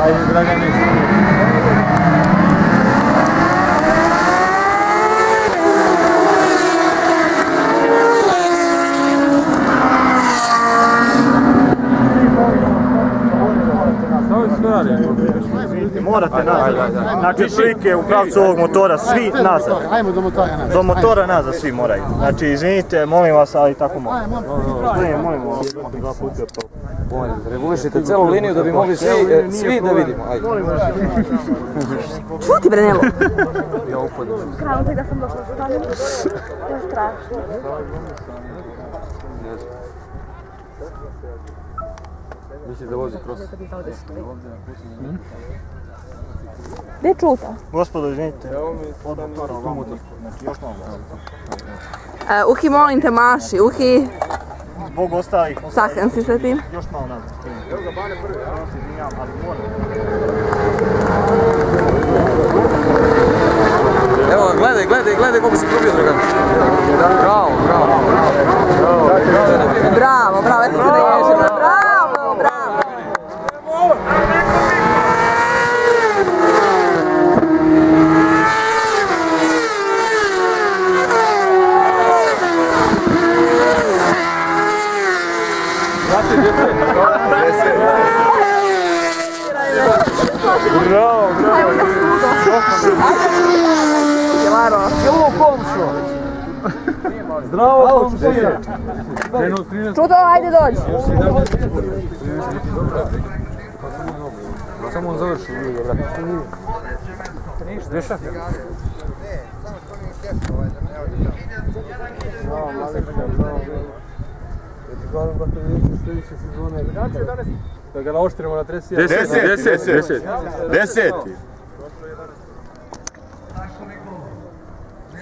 Ajde, Dragane. Morate nazad. Znači slike u pravcu ovog motora, svi nazad. Ajmo do motora nazad. Do motora nazad svi moraju. Znači izvinite, molim vas, ali tako molim. Molim vas. Regulišite celu liniju da bi mogli svi da vidimo. Ajde. Čuti bre, Nelo! Ja upadam. Krajom tek da sam došla s stanjem. To je strašno. Misliš da vozi kroz? Gdje je Čuta? Gospodo, izvinite. Uhi, molim te, maši. Uhi, Zbog ostalih. sahran si sa tim. Još malo nazad. Evo ga Bane prvi, ja se izvinjam, ali moram. Evo ga, gledaj koliko si probio, Dragan. Bravo. Bravo, eto se ne ježem. Bravo. Zdravo, Čuto, ajde dođi. samo on završi. Ništa. Da ga naoštrimo na 30. 10.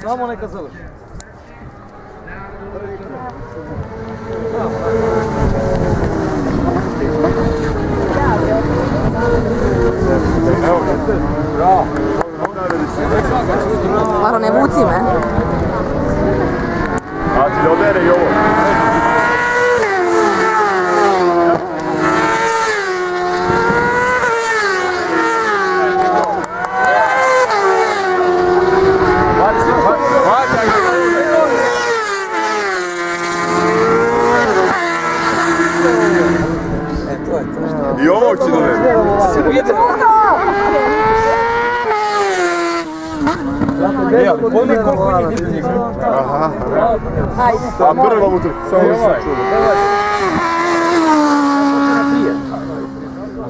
Samo neka završi. Bravo. Maro, ne vuci me. A ti da obere i ovo. I ovog će dovesti. Aha. A prva utrka. Samo se čuva.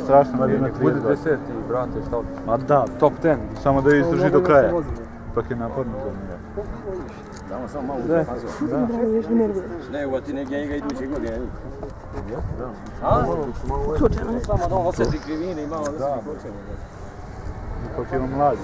Strašno, vadi na 30. Bude 10. brate, šta li? Ma da, Top 10. samo da izdrži do kraja. Pak je naporno za njega. Samo malo utrka. Ne, ovo ti negdje njega iduće godine. Slučajno. Samo da on osjeti krivine i malo da se ne počemo. Ipak je on mlađi.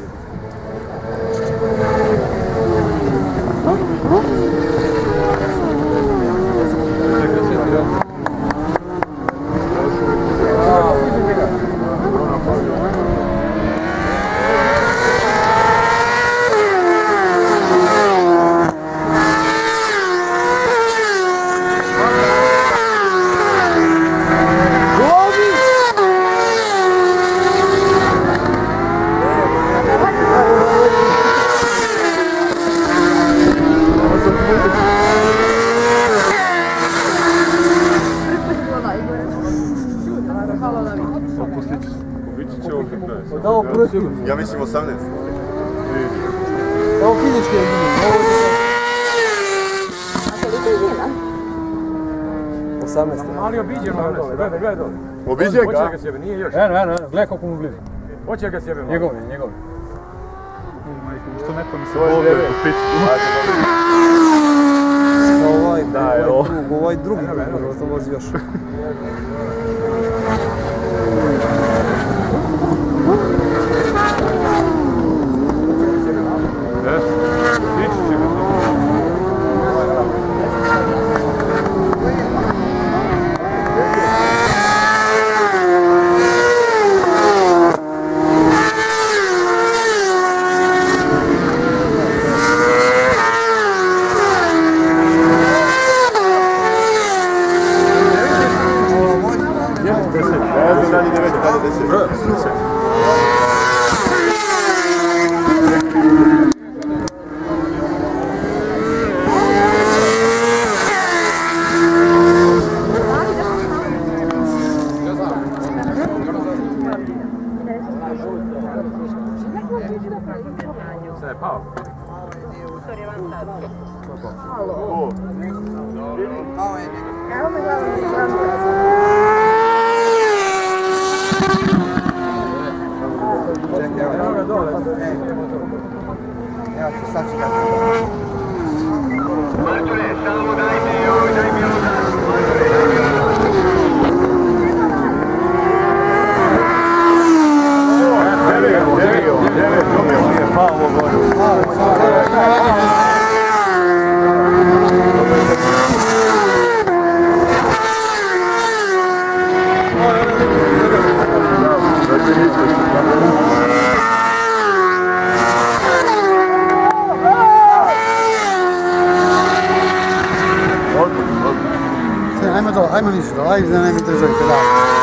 Ja mislim 18. Ovo fizički je izvinjen. A koliko je njena? 18. Ali obiđemo, gledaj dole. Obiđe ga? Hoće ga sjebe, nije još. Eno, gledaj koliko mu blizu. Hoće ga sjebe. Njegov. Što neko mi se volio po pičku. Ovaj drugi, možda sam vozi još. Ovo Ne znam da li 9, kada 10. Se je pao. Evo me gledam. Evo ga dole. Evo ti sad ću kako. Marčure, samo daj mi odan. Ajmo nići to, ajde da ne mi držaju pedale.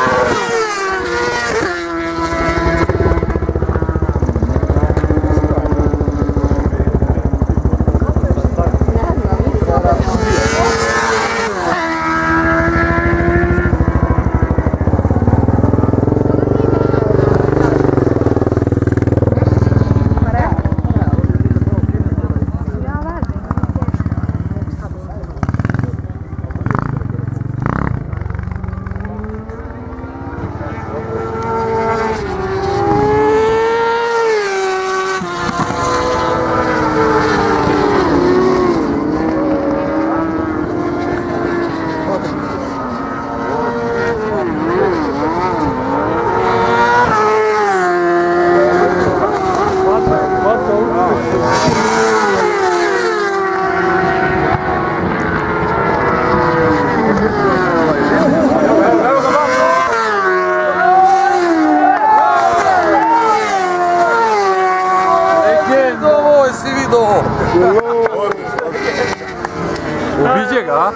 Ubiđe ga, a?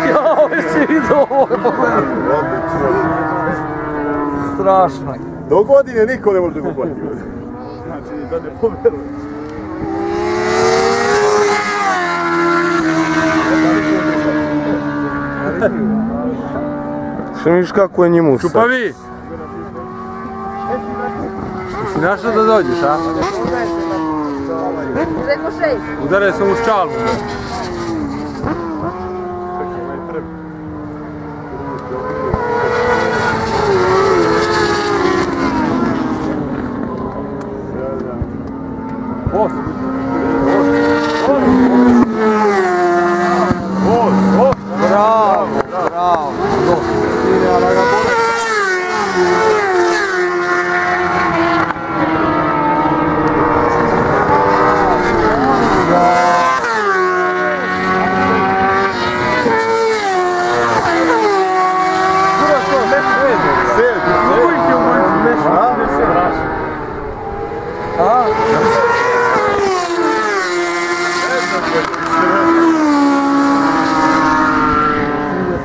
Jao, jesi vidio ovo? Strašno je. Do godine niko ne može da ga uhvati. Znači, da ne poverujem. Što vidiš kako je njemu sad? Čupavi! Jesi našao da dođeš, a? Rekao 6. Udaraj sam u ščalu. Bravo, bravo.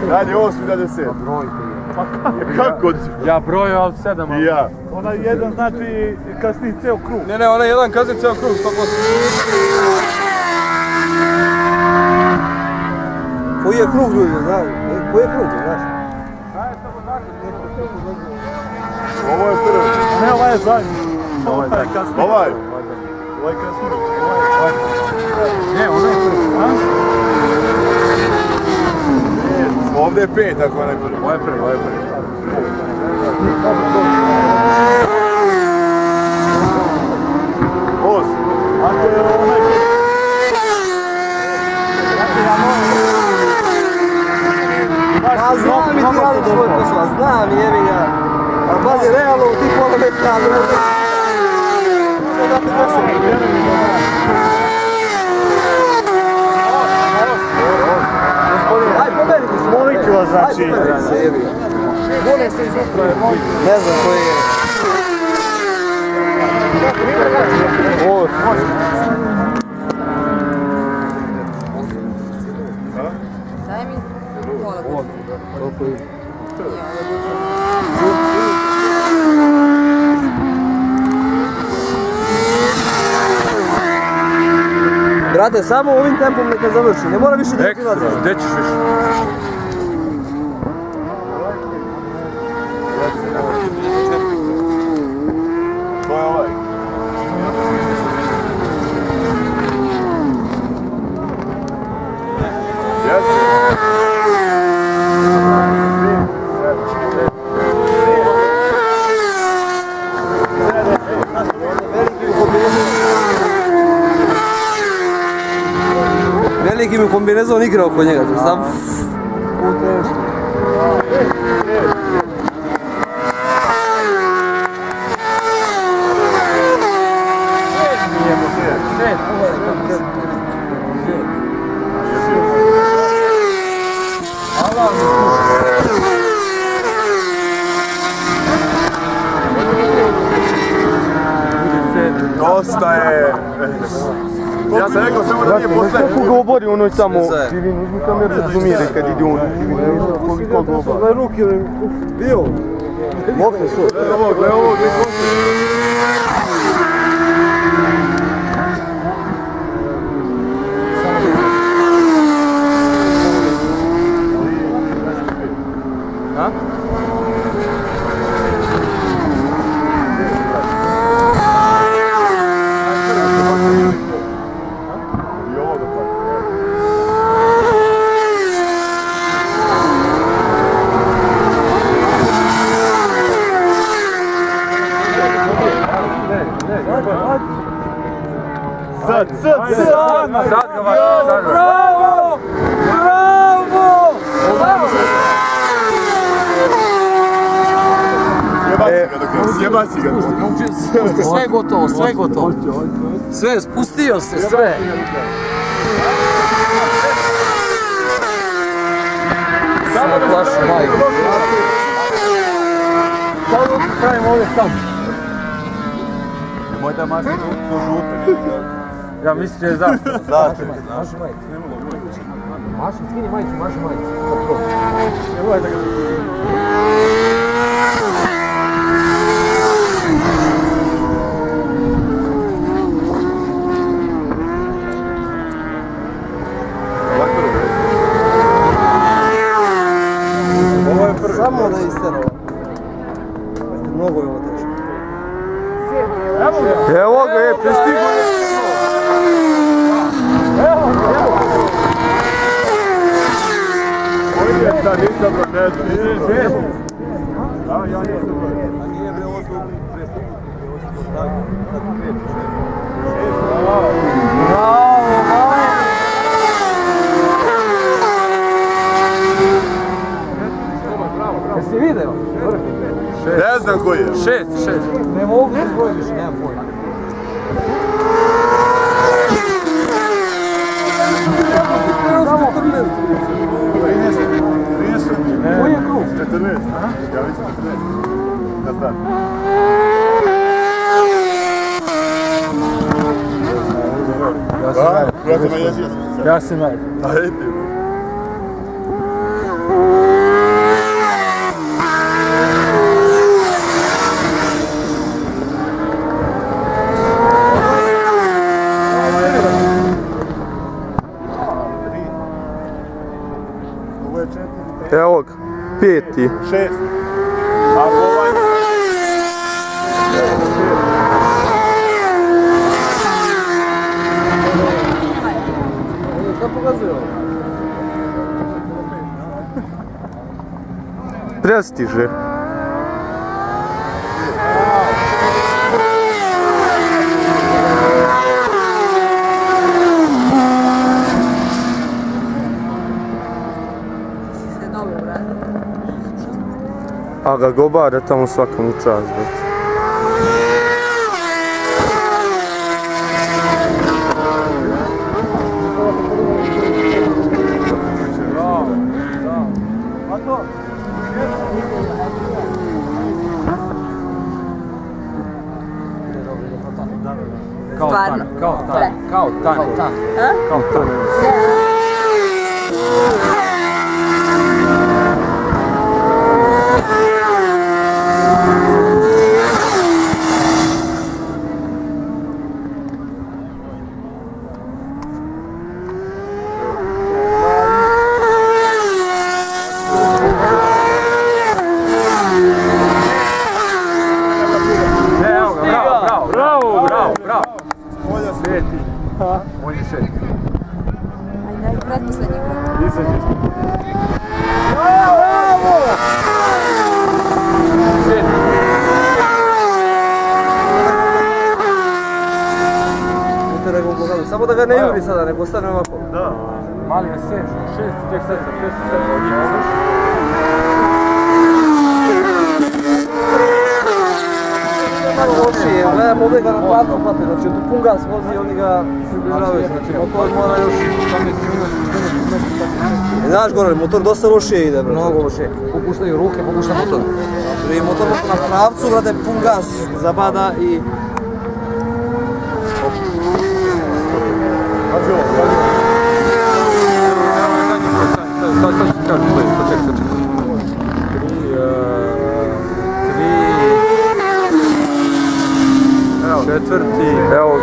Dalje 8 da 10. Kako? Ja broju, ali 7. I ja. Ona jedan znači kasni ceo krug. Ne, ona jedan kazni ceo krug, 100%. Koji je krug ljudi, znaš? Koji je krug, znaš? Ovo je prvi. Ne, ovaj je zadnji. Ovaj je kasni. Ovaj kasni. Ne, ona je prvi. Ovdje je 5 ako je prvi. Ovo je prvi, ovo je prvi. Ako je onaj Ja znam i ti radim svoj posao, znam jebi ga. A pazi, realno u tih pola metra, ne možeš... Ne da ti deseti. Aj, pobedite se. molit ću vas, znači. Aj, pobedite se, jebi ga. Ne znam koji je. Daj mi pola. Koliko je? Brate, samo ovim tempom neka završi, ne mora više da ti Ekstra, gdje ćeš više? To je ovaj. Veliki mi kombinezon igra oko njega, sam... Dosta je... Ja sam rekao samo da nije posljednje. Kako ga obori onoj samo... Živin, uzmi kameru da zumire kad ide on. Koliko ga obori. Gledaj ruke, bio. Mokne su. Gledaj ovo, gledaj ovo, gledaj kosti. Sad ga vadi, sad ga. Bravo! Bravo! Sjebaci ga. Sve gotovo, sve gotovo. Sve, spustio se, sve. Samo plašu majku. Samo pravimo ovdje sam. Moj da maši to žute. Ja mislim da je zašto. Zašto? Maši majicu. Maši, skini majicu, maši majicu. Evo je da ga... Ovo je prvi. Samo da isterao. Mnogo je ovo teško. Evo ga je, prestigo je. Koji je ta nisam bro, ne znam. Ja nisam bro. A nije bre ovo su Bravo, bravo! Jesi video? Ne znam koji je. 6. Ne mogu se zbojiti više, nemam pojma. Koji je krug? 14. Ja mislim 14. Da znam. Ja sam naj. Ajde. Evo ga, 5. 6. Ako ovaj... Šta pokazuje ovo? Prestiže. A ga gobara tamo svakom u čast. Stvarno. Kao tan. mali sada, nek ostane ovako. Da. Mali je 6, tek 7, 6, 7 od njih. Malo lošije, gledam ovdje ga na placu pate, znači tu pungas vozi, oni ga približavaju se, znači motor mora još 18 minuta. Znaš gore, motor dosta lošije ide, brate. Mnogo loše. Popuštaju ruke, popušta motor. Prije motor na pravcu, brate, pun gas zabada i... Sad ću ti kažem, sad ček. 3, 4, evo.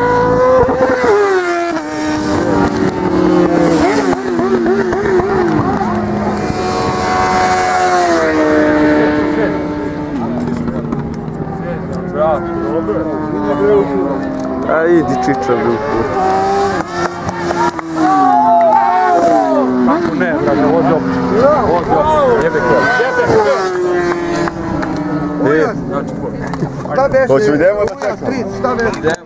A idi čiča duku. Kako ne, brate, vozi opet. Jebe kod. Šta beše? Hoću idemo da čekamo. Šta beše?